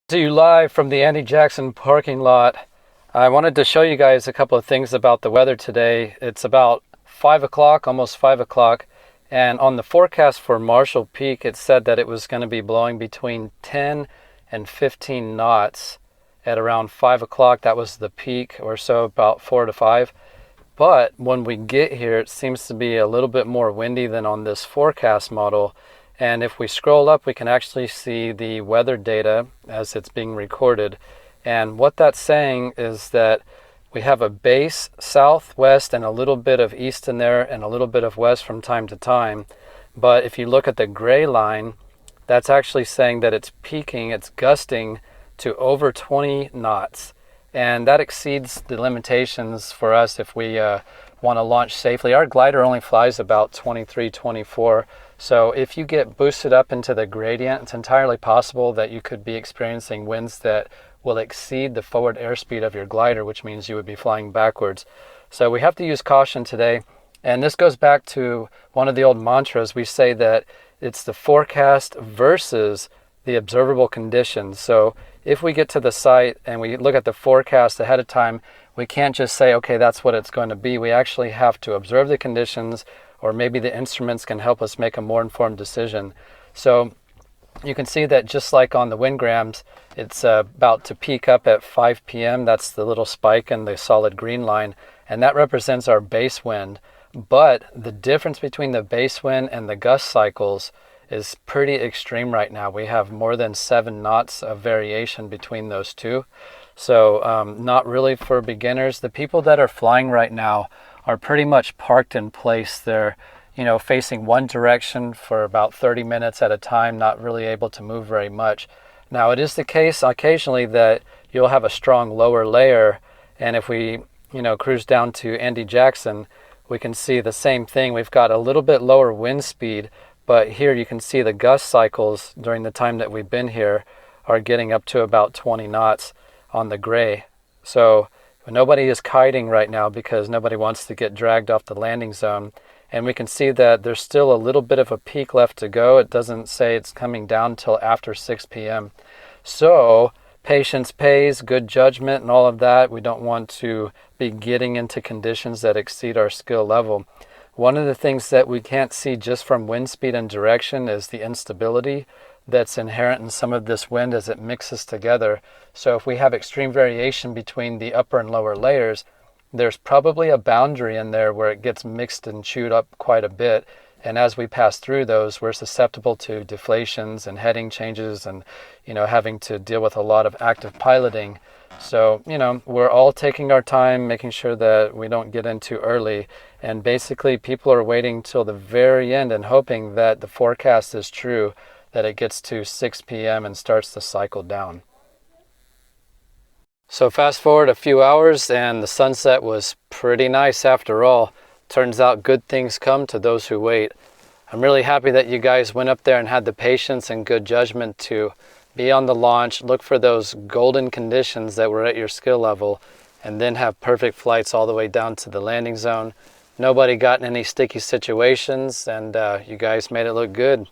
To you live from the Andy Jackson parking lot. I wanted to show you guys a couple of things about the weather today. It's about 5 o'clock, almost 5 o'clock, and on the forecast for Marshall Peak it said that it was going to be blowing between 10 and 15 knots at around 5 o'clock. That was the peak, or so, about 4 to 5. But when we get here, it seems to be a little bit more windy than on this forecast model. And if we scroll up, we can actually see the weather data as it's being recorded. And what that's saying is that we have a base southwest and a little bit of east in there and a little bit of west from time to time. But if you look at the gray line, that's actually saying that it's peaking, it's gusting to over 20 knots. And that exceeds the limitations for us if we want to launch safely. Our glider only flies about 23, 24. So if you get boosted up into the gradient, it's entirely possible that you could be experiencing winds that will exceed the forward airspeed of your glider, which means you would be flying backwards. So we have to use caution today. And this goes back to one of the old mantras. We say that it's the forecast versus the observable conditions. So if we get to the site and we look at the forecast ahead of time, we can't just say, okay, that's what it's going to be. We actually have to observe the conditions, or maybe the instruments can help us make a more informed decision. So you can see that just like on the windgrams, it's about to peak up at 5 p.m. That's the little spike in the solid green line, and that represents our base wind. But the difference between the base wind and the gust cycles is pretty extreme right now. We have more than 7 knots of variation between those two. So not really for beginners. The people that are flying right now are pretty much parked in place. They're, facing one direction for about 30 minutes at a time, not really able to move very much. Now, it is the case occasionally that you'll have a strong lower layer, and if we, cruise down to Andy Jackson, we can see the same thing. We've got a little bit lower wind speed, but here you can see the gust cycles during the time that we've been here are getting up to about 20 knots on the gray. So nobody is kiting right now because nobody wants to get dragged off the landing zone. And we can see that there's still a little bit of a peak left to go. It doesn't say it's coming down till after 6 p.m. So patience pays, good judgment and all of that. We don't want to be getting into conditions that exceed our skill level. One of the things that we can't see just from wind speed and direction is the instability that's inherent in some of this wind as it mixes together. So if we have extreme variation between the upper and lower layers, there's probably a boundary in there where it gets mixed and chewed up quite a bit. And as we pass through those, we're susceptible to deflations and heading changes and, having to deal with a lot of active piloting. So, we're all taking our time, making sure that we don't get in too early. And basically, people are waiting till the very end and hoping that the forecast is true, that it gets to 6 p.m. and starts to cycle down. So fast forward a few hours and the sunset was pretty nice after all. Turns out good things come to those who wait. I'm really happy that you guys went up there and had the patience and good judgment to be on the launch, look for those golden conditions that were at your skill level, and then have perfect flights all the way down to the landing zone. Nobody got in any sticky situations, and you guys made it look good.